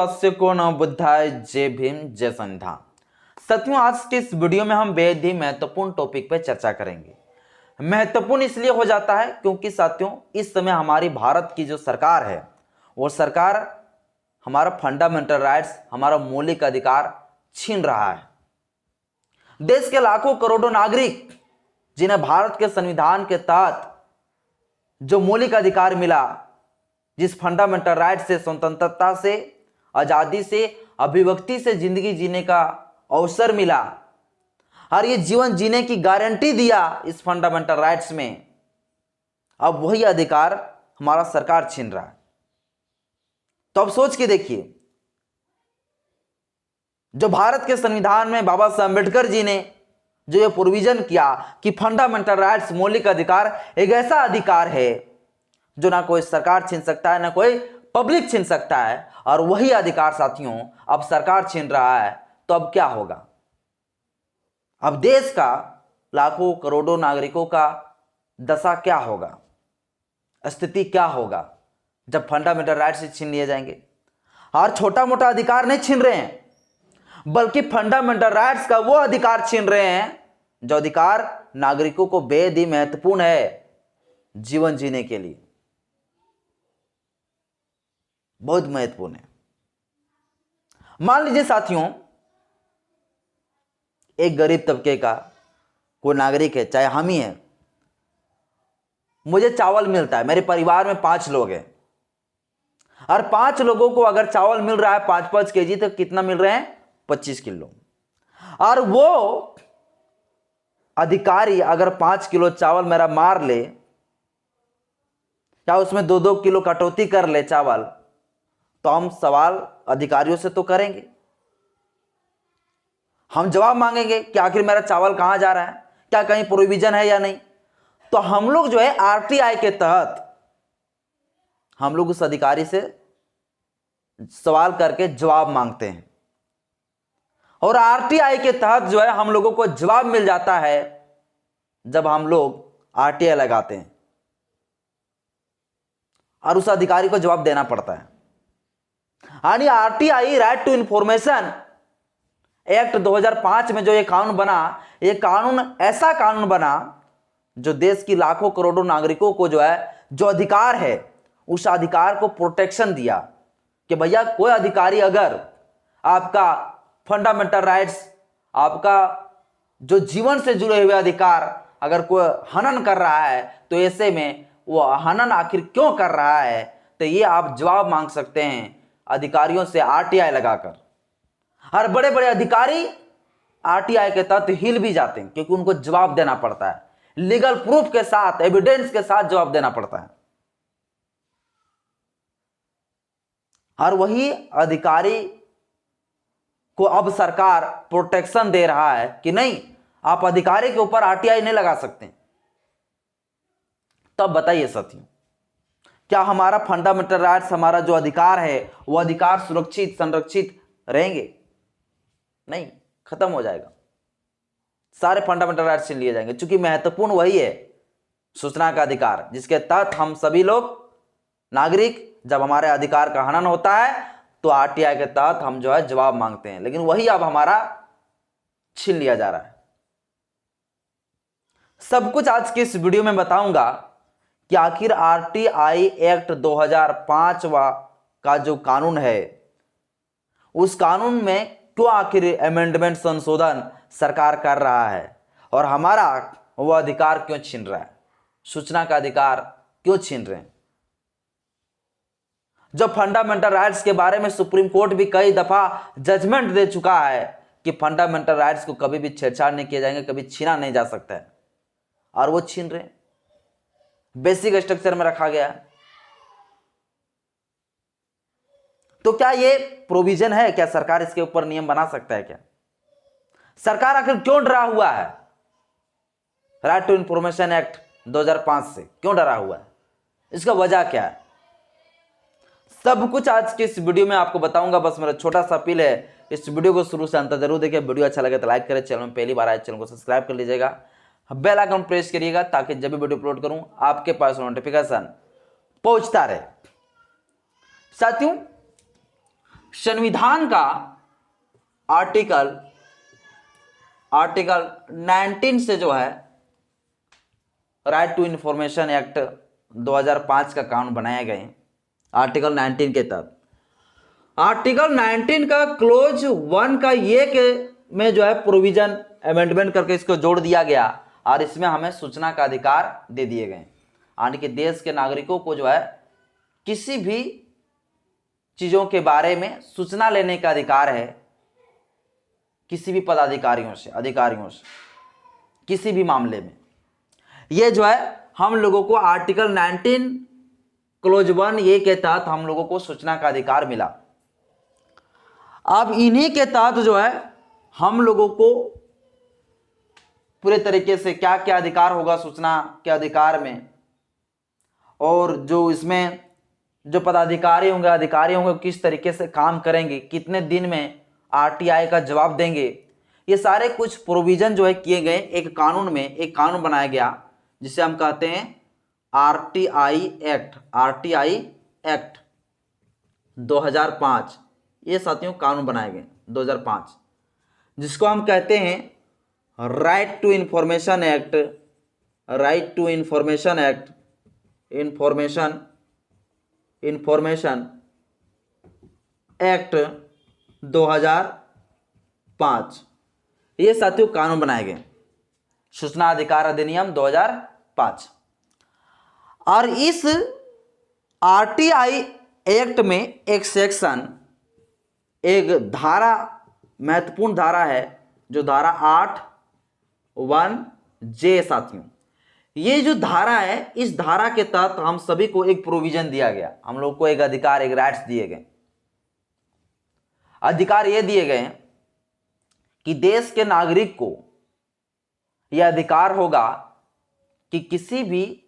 स्वास्थ्य नमो बुद्धाय, जय भीम, जय संविधान। साथियों, आज के इस वीडियो में हम बेहद ही महत्वपूर्ण टॉपिक पर चर्चा करेंगे। महत्वपूर्ण इसलिए हो जाता है क्योंकि साथियों इस समय हमारी भारत की जो सरकार है वो सरकार हमारा फंडामेंटल राइट्स, हमारा मौलिक अधिकार छीन रहा है। देश के लाखों करोड़ों नागरिक जिन्हें भारत के संविधान के तहत जो मौलिक अधिकार मिला, जिस फंडामेंटल राइट से, स्वतंत्रता से, आजादी से, अभिव्यक्ति से जिंदगी जीने का अवसर मिला और ये जीवन जीने की गारंटी दिया इस फंडामेंटल राइट्स में, अब वही अधिकार हमारा सरकार छीन रहा है। तो अब सोच के देखिए, जो भारत के संविधान में बाबा साहब अम्बेडकर जी ने जो ये प्रोविजन किया कि फंडामेंटल राइट्स, मौलिक अधिकार एक ऐसा अधिकार है जो ना कोई सरकार छीन सकता है, ना कोई पब्लिक छीन सकता है, और वही अधिकार साथियों अब सरकार छीन रहा है। तो अब क्या होगा? अब देश का लाखों करोड़ों नागरिकों का दशा क्या होगा, स्थिति क्या होगा जब फंडामेंटल राइट्स से छीन लिए जाएंगे? और छोटा मोटा अधिकार नहीं छीन रहे हैं, बल्कि फंडामेंटल राइट्स का वो अधिकार छीन रहे हैं जो अधिकार नागरिकों को बेहद ही महत्वपूर्ण है जीवन जीने के लिए, बहुत महत्वपूर्ण है। मान लीजिए साथियों, एक गरीब तबके का कोई नागरिक है, चाहे हम ही हैं, मुझे चावल मिलता है, मेरे परिवार में 5 लोग हैं और 5 लोगों को अगर चावल मिल रहा है 5-5 केजी, तो कितना मिल रहे हैं? 25 किलो। और वो अधिकारी अगर 5 किलो चावल मेरा मार ले या उसमें 2-2 किलो कटौती कर ले चावल, तो हम सवाल अधिकारियों से तो करेंगे, हम जवाब मांगेंगे कि आखिर मेरा चावल कहां जा रहा है, क्या कहीं प्रोविजन है या नहीं। तो हम लोग जो है आरटीआई के तहत हम लोग उस अधिकारी से सवाल करके जवाब मांगते हैं, और आरटीआई के तहत जो है हम लोगों को जवाब मिल जाता है जब हम लोग आरटीआई लगाते हैं, और उस अधिकारी को जवाब देना पड़ता है। यानी RTI, right to information act 2005 में जो ये कानून बना, ये कानून ऐसा कानून बना जो देश की लाखों करोड़ों नागरिकों को जो है, जो अधिकार है, उस अधिकार को प्रोटेक्शन दिया कि भैया कोई अधिकारी अगर आपका फंडामेंटल राइट्स, आपका जो जीवन से जुड़े हुए अधिकार अगर कोई हनन कर रहा है, तो ऐसे में वो हनन आखिर क्यों कर रहा है, तो ये आप जवाब मांग सकते हैं अधिकारियों से आरटीआई लगाकर। और बड़े बड़े अधिकारी आरटीआई के तहत हिल भी जाते हैं क्योंकि उनको जवाब देना पड़ता है, लीगल प्रूफ के साथ, एविडेंस के साथ जवाब देना पड़ता है। और वही अधिकारी को अब सरकार प्रोटेक्शन दे रहा है कि नहीं, आप अधिकारी के ऊपर आरटीआई नहीं लगा सकते। तब बताइए साथियों, क्या हमारा फंडामेंटल राइट्स, हमारा जो अधिकार है, वो अधिकार सुरक्षित, संरक्षित रहेंगे? नहीं, खत्म हो जाएगा, सारे फंडामेंटल राइट्स छीन लिए जाएंगे। क्योंकि महत्वपूर्ण वही है, सूचना का अधिकार, जिसके तहत हम सभी लोग नागरिक, जब हमारे अधिकार का हनन होता है तो आरटीआई के तहत हम जो है जवाब मांगते हैं, लेकिन वही अब हमारा छीन लिया जा रहा है। सब कुछ आज की इस वीडियो में बताऊंगा कि आखिर आरटीआई एक्ट 2005 का जो कानून है, उस कानून में क्यों आखिर अमेंडमेंट, संशोधन सरकार कर रहा है, और हमारा वो अधिकार क्यों छीन रहा है, सूचना का अधिकार क्यों छीन रहे हैं। जो फंडामेंटल राइट्स के बारे में सुप्रीम कोर्ट भी कई दफा जजमेंट दे चुका है कि फंडामेंटल राइट्स को कभी भी छेड़छाड़ नहीं किए जाएंगे, कभी छीना नहीं जा सकता है, और वो छीन रहे हैं। बेसिक स्ट्रक्चर में रखा गया है। तो क्या ये प्रोविजन है? क्या सरकार इसके ऊपर नियम बना सकता है? क्या सरकार आखिर क्यों डरा हुआ है राइट टू इंफॉर्मेशन एक्ट 2005 से? क्यों डरा हुआ है? इसका वजह क्या है? सब कुछ आज के इस वीडियो में आपको बताऊंगा। बस मेरा छोटा सा अपील है, इस वीडियो को शुरू से अंत जरूर देखिए। वीडियो अच्छा लगे तो लाइक करें, चैनल में पहली बार आए चैनल को सब्सक्राइब कर लीजिएगा, बेल आइकन प्रेस करिएगा ताकि जब भी वीडियो अपलोड करूं आपके पास नोटिफिकेशन पहुंचता रहे। साथियों, संविधान का आर्टिकल 19 से जो है राइट टू इंफॉर्मेशन एक्ट 2005 का कानून बनाए गए। आर्टिकल 19 के तहत आर्टिकल 19 का क्लोज 1 का ये के में जो है प्रोविजन अमेंडमेंट करके इसको जोड़ दिया गया और इसमें हमें सूचना का अधिकार दे दिए गए, यानी कि देश के नागरिकों को जो है किसी भी चीजों के बारे में सूचना लेने का अधिकार है, किसी भी पदाधिकारियों से, अधिकारियों से, किसी भी मामले में। ये जो है हम लोगों को आर्टिकल 19 क्लोज 1 ये के तहत हम लोगों को सूचना का अधिकार मिला। अब इन्हीं के तहत जो है हम लोगों को पूरे तरीके से क्या क्या अधिकार होगा सूचना के अधिकार में, और जो इसमें जो पदाधिकारी होंगे, अधिकारी होंगे, किस तरीके से काम करेंगे, कितने दिन में आरटीआई का जवाब देंगे, ये सारे कुछ प्रोविजन जो है किए गए एक कानून में। एक कानून बनाया गया जिसे हम कहते हैं आरटीआई एक्ट 2005। ये साथियों कानून बनाए गए 2005, जिसको हम कहते हैं right to information act, information act 2005। ये साथियों कानून बनाए गए, सूचना अधिकार अधिनियम 2005। और इस आरटीआई एक्ट में एक सेक्शन, एक धारा, महत्वपूर्ण धारा है जो धारा 8(1)J साथियों। ये जो धारा है, इस धारा के तहत हम सभी को एक प्रोविजन दिया गया, हम लोग को एक अधिकार, एक राइट्स दिए गए। अधिकार ये दिए गए कि देश के नागरिक को यह अधिकार होगा कि किसी भी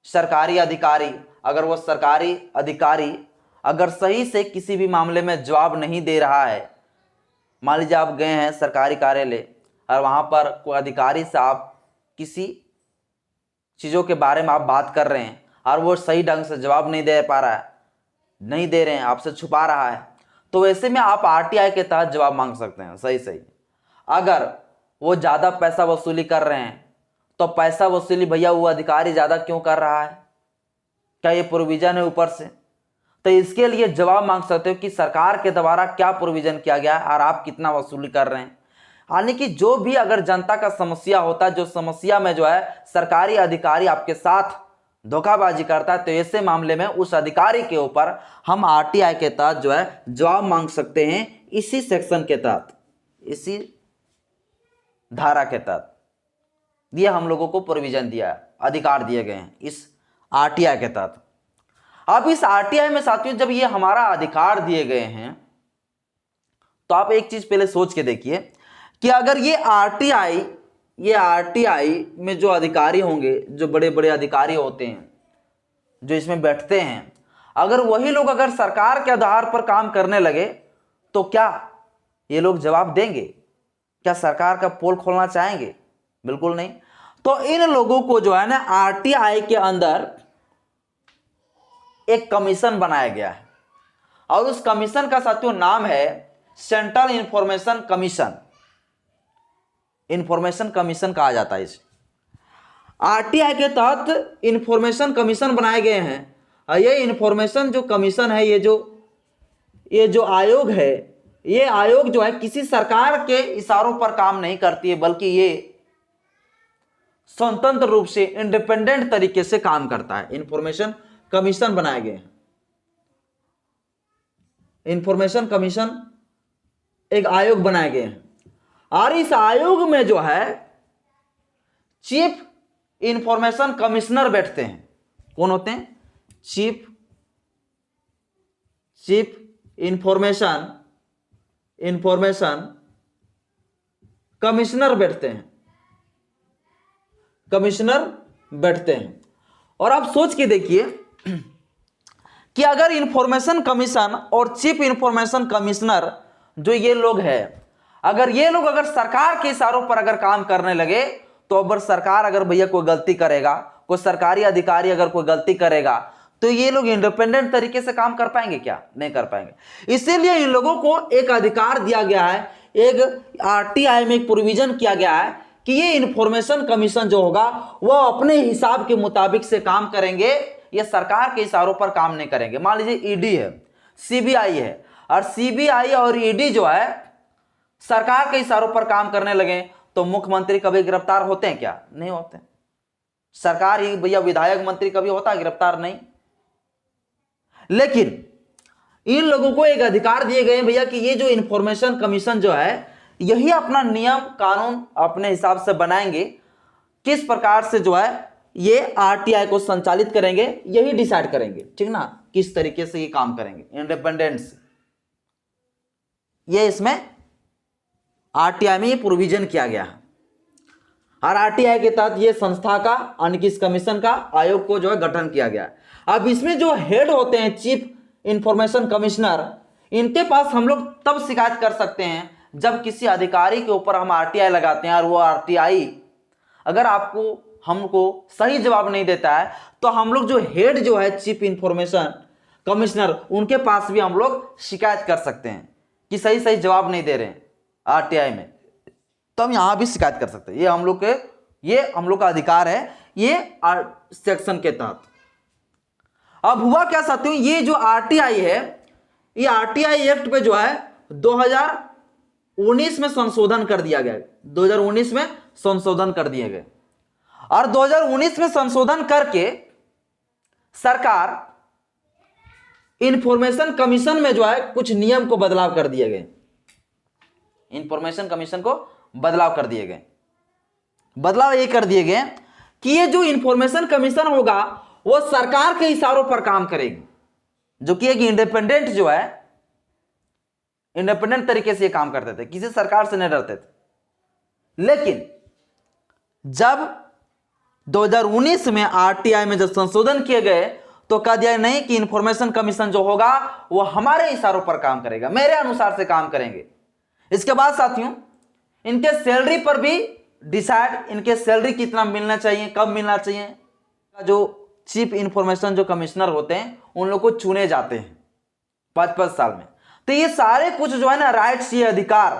सरकारी अधिकारी, अगर वो सरकारी अधिकारी अगर सही से किसी भी मामले में जवाब नहीं दे रहा है, मान लीजिए आप गए हैं सरकारी कार्यालय और वहां पर कोई अधिकारी से आप किसी चीज़ों के बारे में आप बात कर रहे हैं और वो सही ढंग से जवाब नहीं दे पा रहा है, नहीं दे रहे हैं, आपसे छुपा रहा है, तो ऐसे में आप आरटीआई के तहत जवाब मांग सकते हैं सही। अगर वो ज़्यादा पैसा वसूली कर रहे हैं तो पैसा वसूली भैया वो अधिकारी ज़्यादा क्यों कर रहा है, क्या ये प्रोविजन है ऊपर से, तो इसके लिए जवाब मांग सकते हो कि सरकार के द्वारा क्या प्रोविजन किया गया और आप कितना वसूली कर रहे हैं। यानी कि जो भी अगर जनता का समस्या होता है, जो समस्या में जो है सरकारी अधिकारी आपके साथ धोखाबाजी करता है, तो ऐसे मामले में उस अधिकारी के ऊपर हम आरटीआई के तहत जो है जवाब मांग सकते हैं, इसी सेक्शन के तहत, इसी धारा के तहत। ये हम लोगों को प्रोविजन दिया है, अधिकार दिए गए हैं इस आरटीआई के तहत। अब इस आरटीआई में साथियों जब ये हमारा अधिकार दिए गए हैं, तो आप एक चीज पहले सोच के देखिए कि अगर ये आरटीआई में जो अधिकारी होंगे, जो बड़े बड़े अधिकारी होते हैं जो इसमें बैठते हैं, अगर वही लोग अगर सरकार के आधार पर काम करने लगे तो क्या ये लोग जवाब देंगे? क्या सरकार का पोल खोलना चाहेंगे? बिल्कुल नहीं। तो इन लोगों को जो है ना आरटीआई के अंदर एक कमीशन बनाया गया है और उस कमीशन का साथियों नाम है central information commission. Information commission कहा जाता है इसे। आरटीआई के तहत इंफॉर्मेशन कमीशन बनाए गए हैं और ये इंफॉर्मेशन जो कमीशन है, ये जो आयोग है, ये आयोग जो है किसी सरकार के इशारों पर काम नहीं करती है, बल्कि ये स्वतंत्र रूप से इंडिपेंडेंट तरीके से काम करता है। इंफॉर्मेशन कमीशन बनाए गए हैं। इंफॉर्मेशन कमीशन एक आयोग बनाए गए हैं और इस आयोग में जो है चीफ इंफॉर्मेशन कमिश्नर बैठते हैं। कौन होते हैं? चीफ इंफॉर्मेशन कमिश्नर बैठते हैं। और आप सोच के देखिए कि अगर इंफॉर्मेशन कमीशन और चीफ इंफॉर्मेशन कमिश्नर जो ये लोग हैं, अगर ये लोग अगर सरकार के इशारों पर अगर काम करने लगे, तो अगर सरकार अगर भैया कोई गलती करेगा, कोई सरकारी अधिकारी अगर कोई गलती करेगा, तो ये लोग इंडिपेंडेंट तरीके से काम कर पाएंगे क्या? नहीं कर पाएंगे। इसीलिए इन लोगों को एक अधिकार दिया गया है, एक आरटीआई में एक प्रोविजन किया गया है कि ये इंफॉर्मेशन कमीशन जो होगा वो अपने हिसाब के मुताबिक से काम करेंगे, ये सरकार के इशारों पर काम नहीं करेंगे। मान लीजिए ईडी है, सीबीआई है, और सीबीआई और ईडी जो है सरकार के इशारों पर काम करने लगे तो मुख्यमंत्री कभी गिरफ्तार होते हैं क्या? नहीं होते। सरकार ही भैया, विधायक मंत्री कभी होता है गिरफ्तार? नहीं। लेकिन इन लोगों को एक अधिकार दिए गए भैया कि ये जो इंफॉर्मेशन कमीशन जो है यही अपना नियम कानून अपने हिसाब से बनाएंगे, किस प्रकार से जो है ये आरटीआई को संचालित करेंगे यही डिसाइड करेंगे, ठीक ना, किस तरीके से ये काम करेंगे इंडिपेंडेंस। ये इसमें आरटीआई में ये प्रोविजन किया गया है। और आरटीआई के तहत ये संस्था का यानी कि इस कमीशन का आयोग को जो है गठन किया गया है। अब इसमें जो हेड होते हैं चीफ इंफॉर्मेशन कमिश्नर, इनके पास हम लोग तब शिकायत कर सकते हैं जब किसी अधिकारी के ऊपर हम आरटीआई लगाते हैं और वो आरटीआई अगर हमको सही जवाब नहीं देता है तो हम लोग जो हेड जो है चीफ इंफॉर्मेशन कमिश्नर, उनके पास भी हम लोग शिकायत कर सकते हैं कि सही सही जवाब नहीं दे रहे हैं आरटीआई में, तो हम यहां भी शिकायत कर सकते हैं। ये हम लोग का अधिकार है ये सेक्शन के तहत। अब हुआ क्या साथियों, ये जो आरटीआई है, ये आरटीआई एक्ट पे जो है 2019 में संशोधन कर दिया गया, 2019 में संशोधन कर दिए गए। और 2019 में संशोधन करके सरकार इंफॉर्मेशन कमीशन में जो है कुछ नियम को बदलाव कर दिए गए, इंफॉर्मेशन कमीशन को बदलाव कर दिए गए। बदलाव ये कर दिए गए कि ये जो इंफॉर्मेशन कमीशन होगा वो सरकार के इशारों पर काम करेगी, जो कि एक इंडिपेंडेंट जो है इंडिपेंडेंट तरीके से ये काम करते थे, किसी सरकार से नहीं डरते थे। लेकिन जब 2019 में आरटीआई में जब संशोधन किए गए तो कह दिया नहीं कि इंफॉर्मेशन कमीशन जो होगा वो हमारे इशारों पर काम करेगा, मेरे अनुसार से काम करेंगे। इसके बाद साथियों इनके सैलरी पर भी डिसाइड, इनके सैलरी कितना मिलना चाहिए, कब मिलना चाहिए, जो चीफ इंफॉर्मेशन जो कमिश्नर होते हैं उन लोग को चुने जाते हैं 5-5 साल में। तो ये सारे कुछ जो है ना राइट्स, ये अधिकार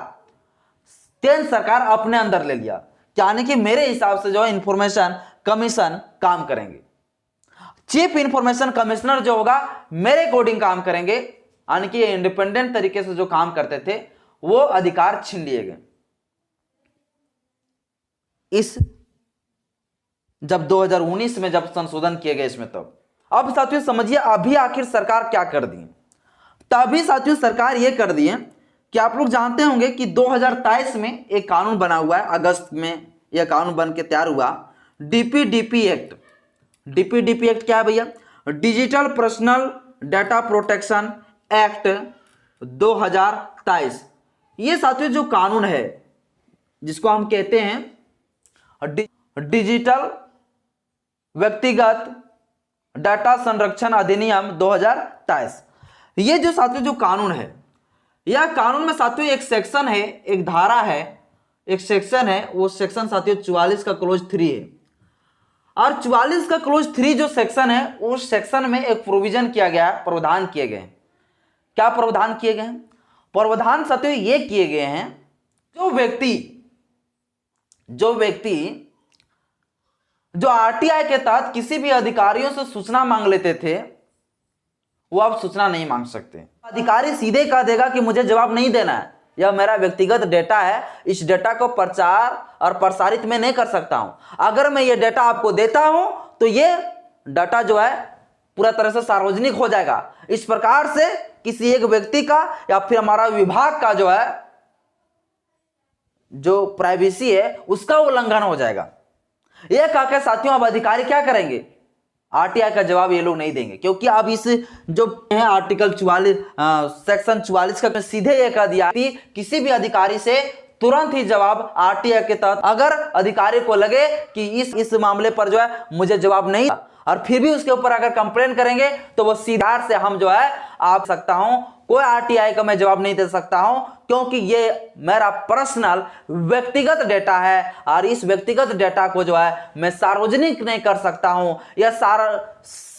केंद्र सरकार अपने अंदर ले लिया, यानी कि मेरे हिसाब से जो है इंफॉर्मेशन कमीशन काम करेंगे, चीफ इंफॉर्मेशन कमिश्नर जो होगा मेरे अकॉर्डिंग काम करेंगे, यानी कि इंडिपेंडेंट तरीके से जो काम करते थे वो अधिकार छीन लिए गए इस जब 2019 में जब संशोधन किए गए इसमें। तब अब साथियों समझिए अभी आखिर सरकार क्या कर दी। तभी साथियों सरकार ये कर दी है कि आप लोग जानते होंगे कि 2023 में एक कानून बना हुआ है, अगस्त में यह कानून बन के तैयार हुआ, डीपीडीपी एक्ट। डीपीडीपी एक्ट क्या है भैया? Digital personal data protection act 2023। ये साथियों जो कानून है जिसको हम कहते हैं डिजिटल व्यक्तिगत डाटा संरक्षण अधिनियम 2023, ये जो साथियों जो कानून है, यह कानून में साथियों एक सेक्शन है, एक धारा है, एक सेक्शन है, वो सेक्शन साथियों 44 का क्लोज 3 है। और 44 का क्लोज 3 जो सेक्शन है उस सेक्शन में एक प्रोविजन किया गया है, प्रावधान किए गए हैं। क्या प्रावधान किए गए हैं? प्रावधान साथियों ये किए गए हैं जो व्यक्ति जो आरटीआई के तहत किसी भी अधिकारियों से सूचना मांग लेते थे वो अब सूचना नहीं मांग सकते। अधिकारी सीधे कह देगा कि मुझे जवाब नहीं देना है, यह मेरा व्यक्तिगत डेटा है, इस डेटा को प्रचार और प्रसारित मैं नहीं कर सकता हूं। अगर मैं ये डेटा आपको देता हूं तो ये डाटा जो है पूरा तरह से सार्वजनिक हो जाएगा। इस प्रकार से किसी एक व्यक्ति का या फिर हमारा विभाग का जो है जो प्राइवेसी है उसका उल्लंघन हो जाएगा। ये कहकर साथियों अब अधिकारी क्या करेंगे? आरटीआई का जवाब ये लोग नहीं देंगे, क्योंकि अब इस जो है आर्टिकल 44 सेक्शन 44 का सीधे ये कह दिया कि किसी भी अधिकारी से तुरंत ही जवाब आरटीआई के तहत, अगर अधिकारी को लगे कि इस मामले पर जो है मुझे जवाब नहीं और फिर भी उसके ऊपर अगर कंप्लेन करेंगे तो वो सीधा से हम जो है आप सकता हूं, कोई आरटीआई का मैं जवाब नहीं दे सकता हूं क्योंकि ये मेरा पर्सनल व्यक्तिगत डेटा है और इस व्यक्तिगत डेटा को जो है मैं सार्वजनिक नहीं कर सकता हूं या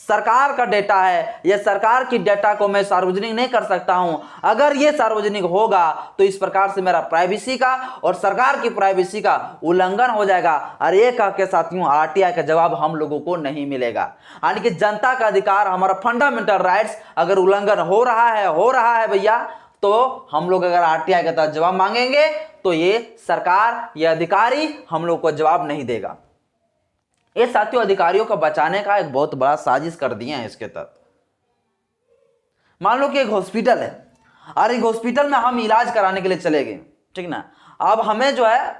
सरकार का डेटा है, यह सरकार की डेटा को मैं सार्वजनिक नहीं कर सकता हूं। अगर यह सार्वजनिक होगा तो इस प्रकार से मेरा प्राइवेसी का और सरकार की प्राइवेसी का उल्लंघन हो जाएगा, और ये कह के साथियों आरटीआई का जवाब हम लोगों को नहीं मिलेगा। यानी कि जनता का अधिकार, हमारा फंडामेंटल राइट्स अगर उल्लंघन हो रहा है भैया, तो हम लोग अगर आरटीआई के तहत जवाब मांगेंगे तो ये सरकार, ये अधिकारी हम लोग को जवाब नहीं देगा। ये साथियों अधिकारियों को बचाने का एक बहुत बड़ा साजिश कर दिए हैं इसके तहत। मान लो कि एक हॉस्पिटल है और एक हॉस्पिटल में हम इलाज कराने के लिए चले गए, ठीक ना। अब हमें जो है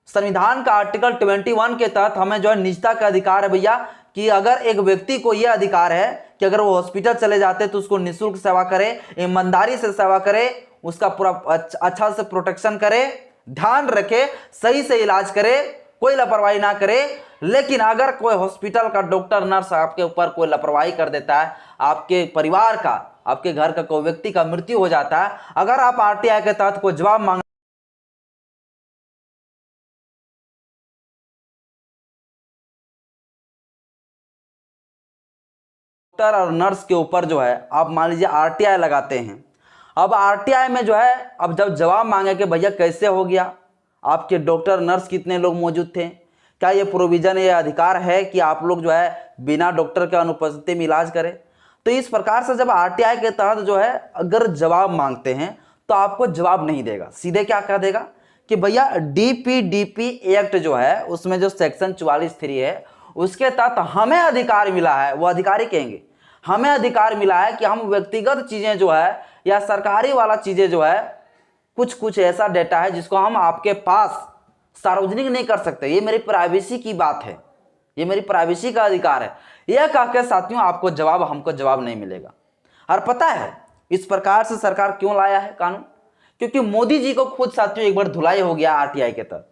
संविधान का आर्टिकल 21 के तहत हमें जो है निजता का अधिकार है भैया, कि अगर एक व्यक्ति को यह अधिकार है कि अगर वो हॉस्पिटल चले जाते तो उसको निःशुल्क सेवा करे, ईमानदारी से सेवा करे, उसका पूरा अच्छा से प्रोटेक्शन करे, ध्यान रखे, सही से इलाज करे, कोई लापरवाही ना करे। लेकिन अगर कोई हॉस्पिटल का डॉक्टर नर्स आपके ऊपर कोई लापरवाही कर देता है, आपके परिवार का, आपके घर का कोई व्यक्ति का मृत्यु हो जाता है, अगर आप आरटीआई के तहत कोई जवाब मांग डॉक्टर और नर्स के ऊपर जो है आप मान लीजिए आरटीआई लगाते हैं। अब आरटीआई में जो है अब जब जवाब मांगे कि भैया कैसे हो गया, आपके डॉक्टर नर्स कितने लोग मौजूद थे, क्या ये प्रोविजन, ये अधिकार है कि आप लोग जो है बिना डॉक्टर के अनुपस्थिति में इलाज करें। तो इस प्रकार से जब आरटीआई के तहत जो है अगर जवाब मांगते हैं तो आपको जवाब नहीं देगा, सीधे क्या कह देगा कि भैया डीपीडीपी एक्ट जो है उसमें जो सेक्शन 44(3) है उसके तहत हमें अधिकार मिला है। वो अधिकारी कहेंगे हमें अधिकार मिला है कि हम व्यक्तिगत चीजें जो है या सरकारी वाला चीजें जो है कुछ ऐसा डेटा है जिसको हम आपके पास सार्वजनिक नहीं कर सकते, ये मेरी प्राइवेसी की बात है, ये मेरी प्राइवेसी का अधिकार है। यह कहकर साथियों आपको जवाब, हमको जवाब नहीं मिलेगा। और पता है इस प्रकार से सरकार क्यों लाया है कानून, क्योंकि मोदी जी को खुद साथियों एक बार धुलाई हो गया आरटीआई के तहत,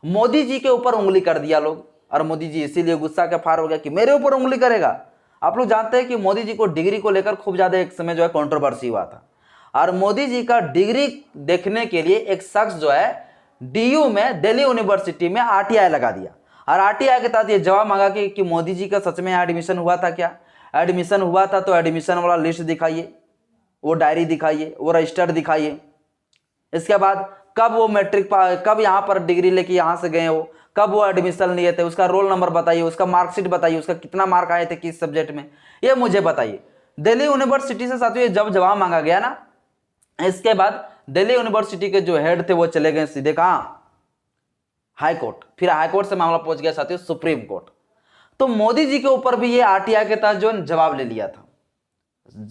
मोदी जी के ऊपर उंगली कर दिया लोग, और मोदी जी इसीलिए गुस्सा के फार हो गया कि मेरे ऊपर उंगली करेगा। आप लोग जानते हैं कि मोदी जी को डिग्री को लेकर खूब ज्यादा एक समय जो है कंट्रोवर्सी हुआ था, और मोदी जी का डिग्री देखने के लिए एक शख्स जो है डीयू में, दिल्ली यूनिवर्सिटी में आरटीआई लगा दिया, और आरटीआई के तहत ये जवाब मांगा कि मोदी जी का सच में एडमिशन हुआ था क्या, एडमिशन हुआ था तो एडमिशन वाला लिस्ट दिखाइए, वो डायरी दिखाइए, वो रजिस्टर दिखाइए। इसके बाद कब वो मैट्रिक कब यहाँ पर डिग्री लेके यहाँ से गए हो, कब वो एडमिशन लिए थे, उसका रोल नंबर बताइए, उसका मार्कशीट बताइए, उसका कितना मार्क आए थे किस सब्जेक्ट में, ये मुझे बताइए। दिल्ली यूनिवर्सिटी से साथियों जब जवाब मांगा गया ना, इसके बाद दिल्ली यूनिवर्सिटी के जो हेड थे वो चले गए सीधे कहाँ, हाई कोर्ट। फिर हाई कोर्ट से मामला पहुंच गया साथियों सुप्रीम कोर्ट। तो मोदी जी के ऊपर भी ये आरटीआई के तहत जो जवाब ले लिया था,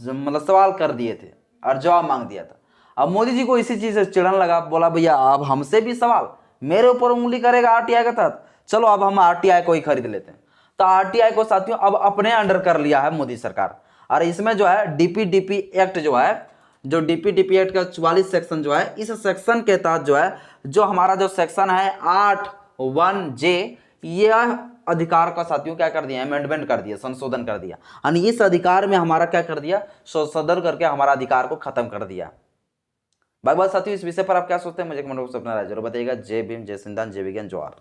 मतलब सवाल कर दिए थे और जवाब मांग दिया था। अब मोदी जी को इसी चीज से चिढ़न लगा, बोला भैया अब हमसे भी सवाल, मेरे ऊपर उंगली करेगा आरटीआई के तहत, चलो अब हम आरटीआई को ही खरीद लेते हैं। तो आरटीआई को साथियों अब अपने अंडर कर लिया है मोदी सरकार, और इसमें जो है डीपीडीपी एक्ट जो है, जो डीपीडीपी एक्ट का 44 सेक्शन जो है, इस सेक्शन के तहत जो है, जो हमारा जो सेक्शन है 8(1)J, यह अधिकार का साथियों क्या कर दिया, अमेंडमेंट कर दिया, संशोधन कर दिया, यानी इस अधिकार में हमारा क्या कर दिया, संशोधन करके हमारा अधिकार को खत्म कर दिया। बात साथियों इस विषय पर आप क्या सोचते हैं, मुझे कमेंट बॉक्स में अपना राय जरूर बताइएगा। जय भीम, जय संविधान, जय विज्ञान, जोहार।